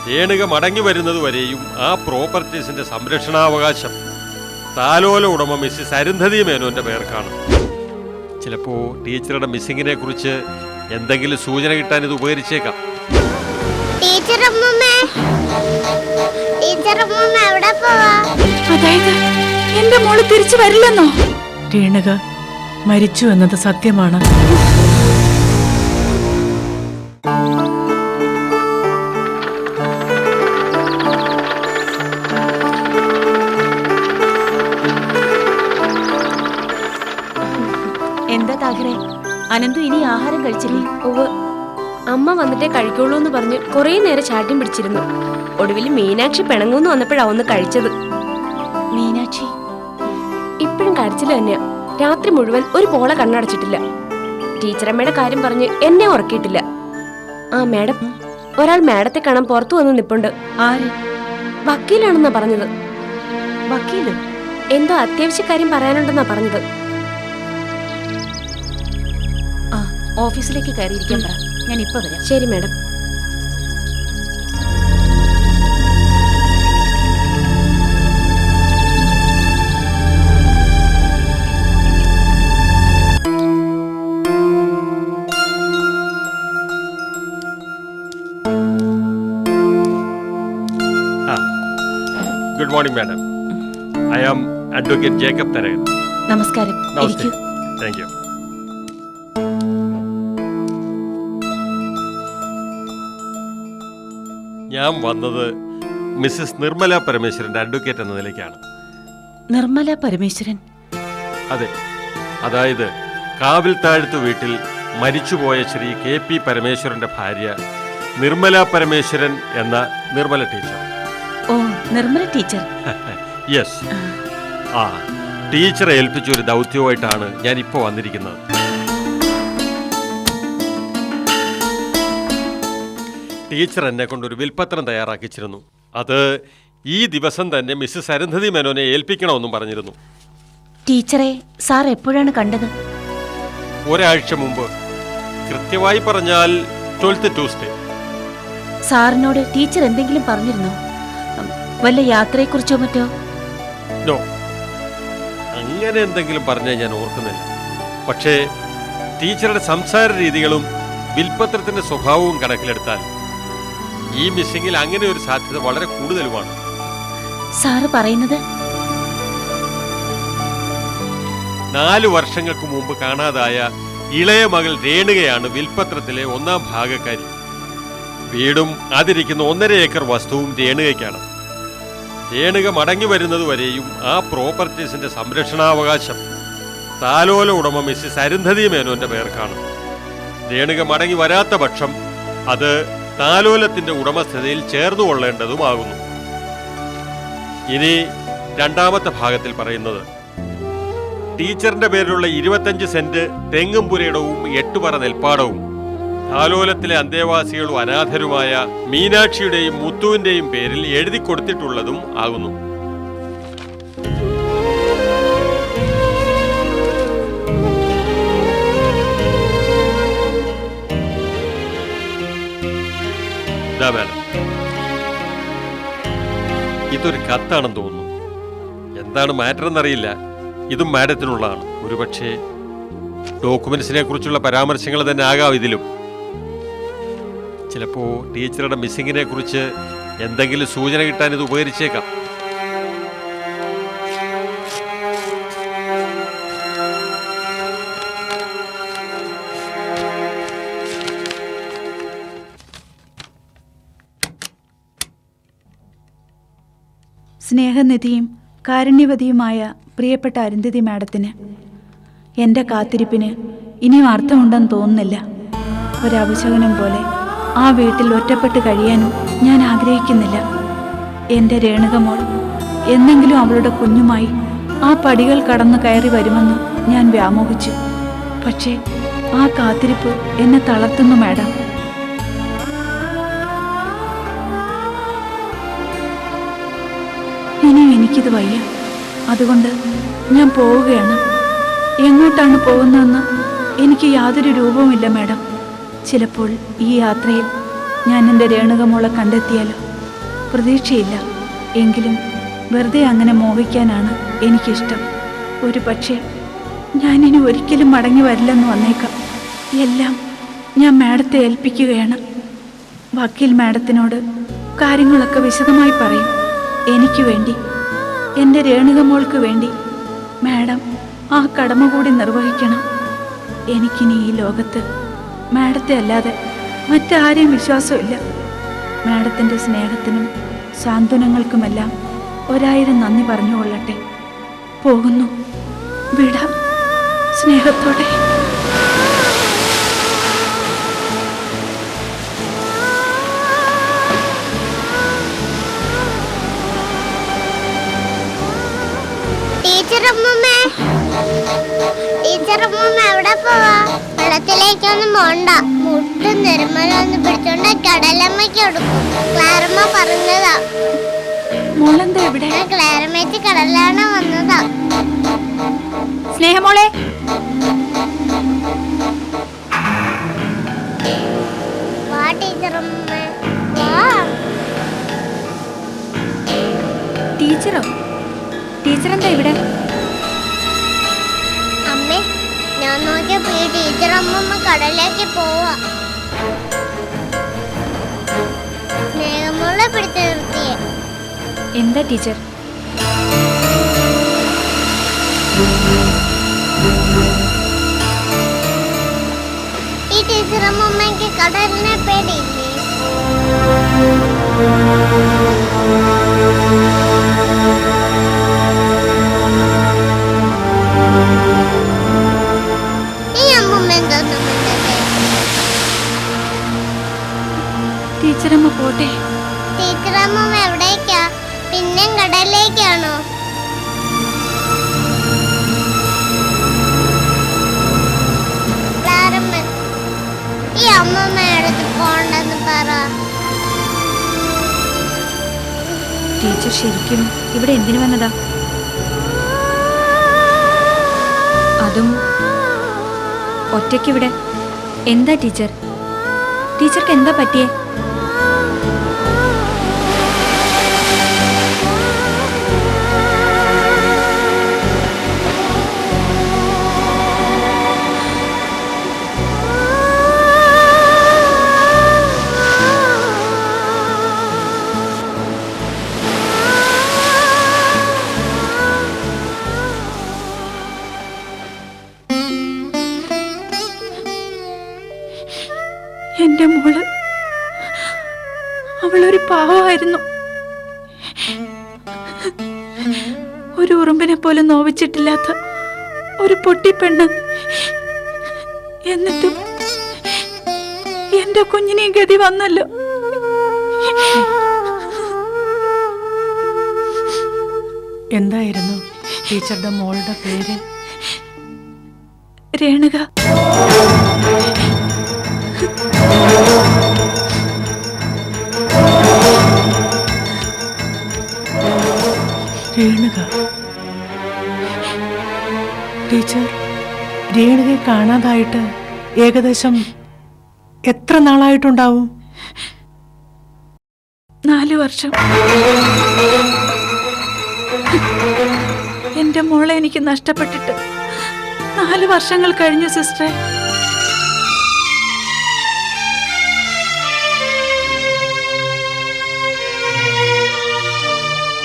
രേണുക മടങ്ങി വരുന്നതുവരെയും ആ പ്രോപ്പർട്ടീസിന്റെ സംരക്ഷണാവകാശം താലോല ഉടമ മിസ്സിസ് അരുന്ധതി മേനോന്റെ പേർക്കാണ്. ചിലപ്പോ ടീച്ചറുടെ മിസ്സിങ്ങിനെ കുറിച്ച് എന്തെങ്കിലും സൂചന കിട്ടാൻ ഇത് ഉപകരിച്ചേക്കാം. അതായത് എന്റെ മോള് തിരിച്ചു വരില്ലെന്നോ? രേണുക മരിച്ചു എന്നത് സത്യമാണ്. എന്താ താഘരെ, അനന്തു ഇനി ആഹാരം കഴിച്ചില്ലേ? അമ്മ വന്നിട്ടേ കഴിക്കുള്ളൂ എന്ന് പറഞ്ഞ് കുറേ നേരം ചാട്ടിയും പിടിച്ചിരുന്നു. ഒടുവിൽ മീനാക്ഷി പിണങ്ങൂന്ന് വന്നപ്പോഴാ ഒന്ന് കഴിച്ചത്. മീനാക്ഷി ഇപ്പോഴും കരച്ചില് തന്നെയാ. രാത്രി മുഴുവൻ ഒരു പോള കണ്ണടച്ചിട്ടില്ല. ടീച്ചറമ്മയുടെ കാര്യം പറഞ്ഞ് എന്നെ ഉറക്കിയിട്ടില്ല. ആ മാഡം, ഒരാൾ മാഡത്തെ കാണാൻ പുറത്തു വന്ന് നിപ്പുണ്ട്. ആര്? വക്കീലാണെന്നാ പറഞ്ഞത്. വക്കീല്? എന്തോ അത്യാവശ്യ കാര്യം പറയാനുണ്ടെന്നാ പറഞ്ഞത്. ആ, ഓഫീസിലേക്ക് കയറിയിരിക്കാൻ പറ, ഞാൻ ഇപ്പൊ വരാം. ശരി madam. Good morning madam. I am advocate Jacob Tharakan. നമസ്കാരം. നമസ്തേ. Thank you. ഞാൻ വന്നത് മിസ്സിസ് നിർമ്മല പരമേശ്വരന്റെ അഡ്വക്കേറ്റ് എന്ന നിലയ്ക്കാണ്. നിർമ്മല പരമേശ്വരൻ? അതെ, അതായത് കാവിൽ താഴത്തു വീട്ടിൽ മരിച്ചുപോയ ശ്രീ KP പരമേശ്വരന്റെ ഭാര്യ നിർമ്മല പരമേശ്വരൻ എന്ന നിർമ്മല ടീച്ചർ. ഓ, നിർമ്മല ടീച്ചർ. യെസ്. ആ ടീച്ചറെ ഏൽപ്പിച്ച ഒരു ദൗത്യവുമായിട്ടാണ് ഞാൻ ഇപ്പോൾ വന്നിരിക്കുന്നത്. ടീച്ചർ എന്നെ കൊണ്ടൊരു വിൽപ്പത്രം തയ്യാറാക്കിച്ചിരുന്നു. അത് ഈ ദിവസം തന്നെ മിസ്സസ് അരുന്ധതി മേനോനെ ഏൽപ്പിക്കണമെന്നും പറഞ്ഞിരുന്നു. ടീച്ചറെ സാർ എപ്പോഴാണ് കണ്ടത്? ഒരാഴ്ച മുമ്പ്, കൃത്യമായി പറഞ്ഞാൽ 12th ട്യൂസ്ഡേ. സാറിനോട് ടീച്ചർ എന്തെങ്കിലും പറഞ്ഞിരുന്നോ? വല്ല യാത്രയെക്കുറിച്ചോ മറ്റോ? നോ, അങ്ങനെ എന്തെങ്കിലും പറഞ്ഞാൽ ഞാൻ ഓർക്കുന്നില്ല. പക്ഷേ ടീച്ചറുടെ സംസാര രീതികളും വിൽപ്പത്രത്തിന്റെ സ്വഭാവവും കണക്കിലെടുത്താൽ ഈ മിസ്സിംഗിൽ അങ്ങനെ ഒരു സാധ്യത വളരെ കൂടുതലുമാണ്. സാറ് പറയുന്നത്? 4 വർഷങ്ങൾക്ക് മുമ്പ് കാണാതായ ഇളയ മകൾ രേണുകയാണ് വിൽപ്പത്രത്തിലെ 1ാം ഭാഗക്കാരി. വീടും അതിരിക്കുന്ന 1.5 ഏക്കർ വസ്തുവും രേണുകയ്ക്കാണ്. രേണുക മടങ്ങി വരുന്നതുവരെയും ആ പ്രോപ്പർട്ടീസിന്റെ സംരക്ഷണാവകാശം താലോല ഉടമ മിസ്സിസ് അരുന്ധതി മേനോന്റെ പേർക്കാണ്. രേണുക മടങ്ങി വരാത്ത പക്ഷം അത് താലോലത്തിന്റെ ഉടമസ്ഥതയിൽ ചേർന്നുകൊള്ളേണ്ടതുമാകുന്നു. ഇനി 2ാമത്തെ ഭാഗത്തിൽ പറയുന്നത്, ടീച്ചറിന്റെ പേരിലുള്ള 25 സെന്റ് തെങ്ങും പുരയിടവും 8 പറ നെൽപ്പാടവും താലോലത്തിലെ അന്തേവാസികളും അനാഥരുമായ മീനാക്ഷിയുടെയും മുത്തുവിന്റെയും പേരിൽ എഴുതി കൊടുത്തിട്ടുള്ളതും ആകുന്നു. ഇതൊരു കത്താണെന്ന് തോന്നുന്നു. എന്താണ് മാറ്റർ എന്നറിയില്ല. ഇതും മാഡത്തിനുള്ളതാണ്. ഒരുപക്ഷെ ഡോക്യുമെന്റ്സിനെ കുറിച്ചുള്ള പരാമർശങ്ങൾ തന്നെ ആകാം ഇതിലും. ചിലപ്പോ ടീച്ചറുടെ മിസ്സിങ്ങിനെ കുറിച്ച് എന്തെങ്കിലും സൂചന കിട്ടാൻ ഇത് ഉപകരിച്ചേക്കാം. സ്നേഹനിധിയും കാരുണ്യവതിയുമായ പ്രിയപ്പെട്ട അരുന്ധതി മാഡത്തിന്, എൻ്റെ കാത്തിരിപ്പിന് ഇനിയും അർത്ഥമുണ്ടെന്ന് തോന്നുന്നില്ല. ഒരവശകനം പോലെ ആ വീട്ടിൽ ഒറ്റപ്പെട്ട് കഴിയാനും ഞാൻ ആഗ്രഹിക്കുന്നില്ല. എൻ്റെ രേണുകമോൾ എന്നെങ്കിലും അവളുടെ കുഞ്ഞുമായി ആ പടികൾ കടന്നു കയറി വരുമെന്ന് ഞാൻ വ്യാമോഹിച്ചു. പക്ഷേ ആ കാത്തിരിപ്പ് എന്നെ തളർത്തുന്നു മാഡം. ഇനിയും എനിക്കിത് വയ്യ. അതുകൊണ്ട് ഞാൻ പോവുകയാണ്. എങ്ങോട്ടാണ് പോകുന്നതെന്ന് എനിക്ക് യാതൊരു രൂപവുമില്ല മാഡം. ചിലപ്പോൾ ഈ യാത്രയിൽ ഞാൻ എൻ്റെ രേണുകമോളെ കണ്ടെത്തിയാലോ? പ്രതീക്ഷയില്ല. എങ്കിലും വെറുതെ അങ്ങനെ മോഹിക്കാനാണ് എനിക്കിഷ്ടം. ഒരു പക്ഷേ ഞാനിനി ഒരിക്കലും മടങ്ങി വരില്ലെന്ന് വന്നേക്കാം. എല്ലാം ഞാൻ മാഡത്തെ ഏൽപ്പിക്കുകയാണ്. വക്കീൽ മാഡത്തിനോട് കാര്യങ്ങളൊക്കെ വിശദമായി പറയും. എനിക്ക് വേണ്ടി, എൻ്റെ രേണുക മോൾക്ക് വേണ്ടി മാഡം ആ കടമ കൂടി നിർവഹിക്കണം. എനിക്കിനി ഈ ലോകത്ത് മാഡത്തെ അല്ലാതെ മറ്റാരെയും വിശ്വാസമില്ല. മാഡത്തിൻ്റെ സ്നേഹത്തിനും സാന്ത്വനങ്ങൾക്കുമെല്ലാം 1000 നന്ദി പറഞ്ഞുകൊള്ളട്ടെ. പോകുന്നു. വിടാം. സ്നേഹത്തോടെ. ടീച്ചറമ്മ എവിടെ പോവാ? വെള്ളത്തിലേക്കൊന്നും പോണ്ട. മുട്ടും നെരുമലൊന്ന് പിടിച്ചോണ്ട് കടലമ്മയ്ക്ക് കൊടുക്കും. ക്ലാരമ്മ പറഞ്ഞതാ. മോളെന്താ എവിടെ? ക്ലാരമ്മയ്ക്ക് കടലാണ് വന്നതാ. സ്നേഹമോളെ, വാ ടീച്ചറമ്മ വാ. ടീച്ചറോ? ടീച്ചർ എന്താ ഇവിടെ? അമ്മേ, ഞാൻ നോക്കിയപ്പോ ഈ ടീച്ചറമ്മ കടലിലേക്ക് പോവാ. സ്നേഹമുള്ള പിടിച്ചു നിർത്തിയേ. എന്താ ടീച്ചർ? ഈ ടീച്ചറമ്മയ്ക്ക് കടലിനെ പേടിയില്ലേ? ഈ അമ്മൂമ്മ എന്തോന്നും ടീച്ചറമ്മ പോട്ടെ. ടീച്ചറമ്മ എവിടേക്കാ? പിന്നെയും കടലിലേക്കാണോ? ക്ലാരമ്മ, ഈ അമ്മൂമ്മയുടെ അടുത്ത് പോണ്ടെന്ന് പറ. ടീച്ചർ ശരിക്കും ഇവിടെ എന്തിനു വന്നതാ? അതും ഒറ്റയ്ക്കിവിടെ. എന്താ ടീച്ചർ? ടീച്ചർക്ക് എന്താ പറ്റിയേ? എൻ്റെ മോള്, അവളൊരു പാവമായിരുന്നു. ഒരു ഉറുമ്പിനെ പോലും നോവിച്ചിട്ടില്ലാത്ത ഒരു പൊട്ടിപ്പെണ്ണ്. എന്നിട്ടും എൻ്റെ കുഞ്ഞിനെ ഗതി വന്നല്ലോ. എന്തായിരുന്നു ടീച്ചറുടെ മോളുടെ പേര്? രേണുക. രേണുക. ടീച്ചർ, രേണുകയെ കാണാതായിട്ട് ഏകദേശം എത്ര നാളായിട്ടുണ്ടാവും? 4 വർഷം. എൻ്റെ മോളെ എനിക്ക് നഷ്ടപ്പെട്ടിട്ട് 4 വർഷങ്ങൾ കഴിഞ്ഞു സിസ്റ്ററെ.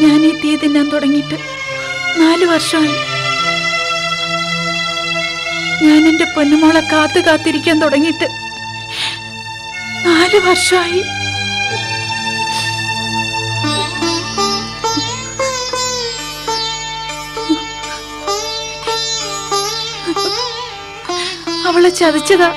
ഞാൻ ഈ തീ തിന്നാൻ തുടങ്ങിയിട്ട് 4 വർഷമായി. ഞാൻ എൻ്റെ പൊന്നുമോളെ കാത്തിരിക്കാൻ തുടങ്ങിയിട്ട് 4 വർഷമായി. അവളെ ചതിച്ചതാ.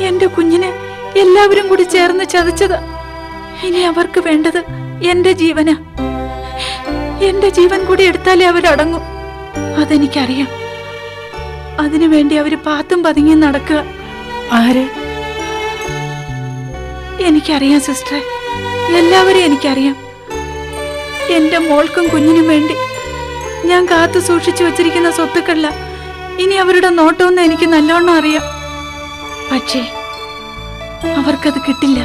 എൻ്റെ കുഞ്ഞിനെ എല്ലാവരും കൂടി ചേർന്ന് ചതിച്ചതാ. ഇനി അവർക്ക് വേണ്ടത് എന്റെ ജീവനാ. എന്റെ ജീവൻ കൂടി എടുത്താലേ അവരടങ്ങും. അതെനിക്കറിയാം. അതിനുവേണ്ടി അവര് പാത്തും പതുങ്ങി നടക്കുക. ആര്? എനിക്കറിയാം സിസ്റ്ററെ, എല്ലാവരെയും എനിക്കറിയാം. എന്റെ മോൾക്കും കുഞ്ഞിനും വേണ്ടി ഞാൻ കാത്തു സൂക്ഷിച്ചു വച്ചിരിക്കുന്ന സ്വത്തുക്കളില്ല ഇനി അവരുടെ നോട്ടമെന്ന് എനിക്ക് നല്ലോണം അറിയാം. പക്ഷേ അവർക്കത് കിട്ടില്ല.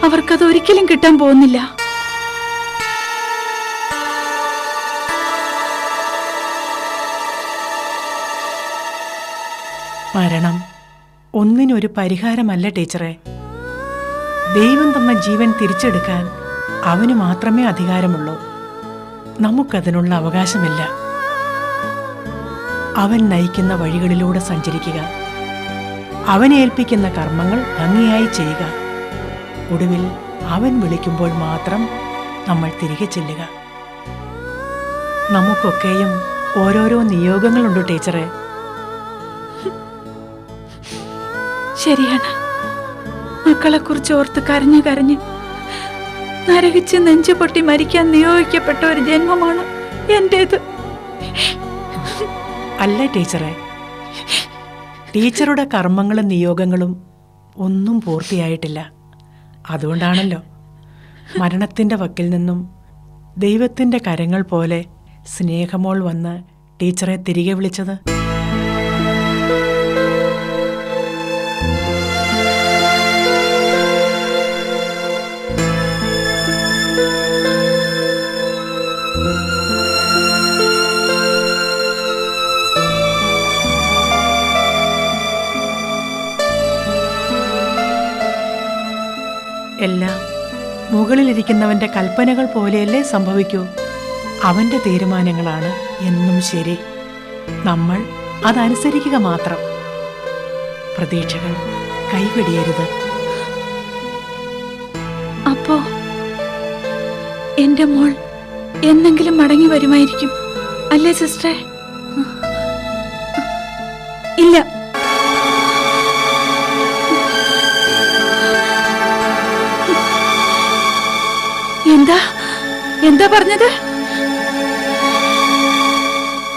അവർക്കത് ഒരിക്കലും കിട്ടാൻ പോകുന്നില്ല. മരണം ഒന്നിനൊരു പരിഹാരമല്ല ടീച്ചറെ. ദൈവം തന്ന ജീവൻ തിരിച്ചെടുക്കാൻ അവന് മാത്രമേ അധികാരമുള്ളൂ. നമുക്കതിനുള്ള അവകാശമില്ല. അവൻ നയിക്കുന്ന വഴികളിലൂടെ സഞ്ചരിക്കുക, അവനേൽപ്പിക്കുന്ന കർമ്മങ്ങൾ ഭംഗിയായി ചെയ്യുക. ഒടുവിൽ അവൻ വിളിക്കുമ്പോൾ മാത്രം നമ്മൾ തിരികെ ചെല്ലുക. നമുക്കൊക്കെയും ഓരോരോ നിയോഗങ്ങളുണ്ട് ടീച്ചറെ. ശരിയാണ്. മക്കളെക്കുറിച്ച് ഓർത്ത് കരഞ്ഞു കരഞ്ഞ് നരകിച്ച് നെഞ്ചു പൊട്ടി മരിക്കാൻ നിയോഗിക്കപ്പെട്ട ഒരു ജന്മമാണ് എന്റേത്. അല്ല ടീച്ചറെ, ടീച്ചറുടെ കർമ്മങ്ങളും നിയോഗങ്ങളും ഒന്നും പൂർത്തിയായിട്ടില്ല. അതുകൊണ്ടാണല്ലോ മരണത്തിന്റെ വക്കിൽ നിന്നും ദൈവത്തിന്റെ കരങ്ങൾ പോലെ സ്നേഹമോൾ വന്ന് ടീച്ചറെ തിരികെ വിളിച്ചത്. എല്ലാം മുകളിലിരിക്കുന്നവന്റെ കൽപ്പനകൾ പോലെയല്ലേ സംഭവിക്കൂ. അവന്റെ തീരുമാനങ്ങളാണ് എന്നും ശരി. നമ്മൾ അതനുസരിക്കുക മാത്രം. പ്രതീക്ഷകൾ കൈവെടിയരുത്. അപ്പോ എന്റെ മോൾ എന്നെങ്കിലും മടങ്ങി വരുമായിരിക്കും അല്ലേ സിസ്റ്ററെ? ഇല്ല, എന്താ എന്താ പറഞ്ഞത്?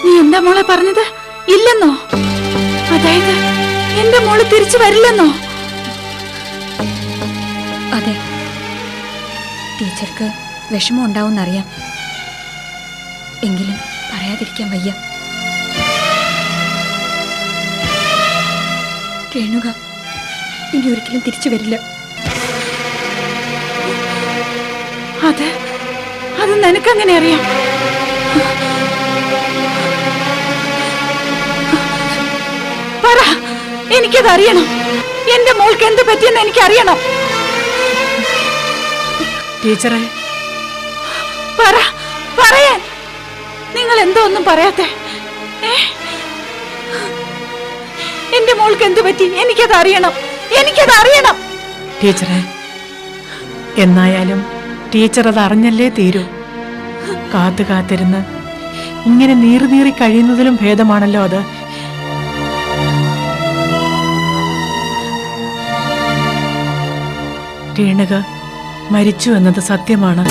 നീ എന്താ മോളെ പറഞ്ഞത്? ഇല്ലെന്നോ? അതായത് എന്റെ മോള് തിരിച്ചു വരില്ലെന്നോ? അതെ, ടീച്ചർക്ക് വിഷമം ഉണ്ടാവുമെന്നറിയാം. എങ്കിലും പറയാതിരിക്കാൻ വയ്യ. രേണുക ഇനി ഒരിക്കലും തിരിച്ചു വരില്ല. അത് നിനക്കെങ്ങനെ അറിയാം? പറ, എനിക്കത് അറിയണം. എന്റെ മോൾക്ക് എന്ത് പറ്റിയെന്ന് എനിക്കറിയണം. ടീച്ചറെ, പറയാൻ നിങ്ങൾ എന്തോ ഒന്നും പറയാത്തെ? എന്റെ മോൾക്ക് എന്ത് പറ്റി? എനിക്കത് അറിയണം. ടീച്ചറെ, എന്നായാലും ടീച്ചർ അത് അറിഞ്ഞല്ലേ തീരൂ. കാത്തിരുന്ന് ഇങ്ങനെ നീറി കഴിയുന്നതിലും ഭേദമാണല്ലോ അത്. രേണുക മരിച്ചു എന്നത് സത്യമാണ്.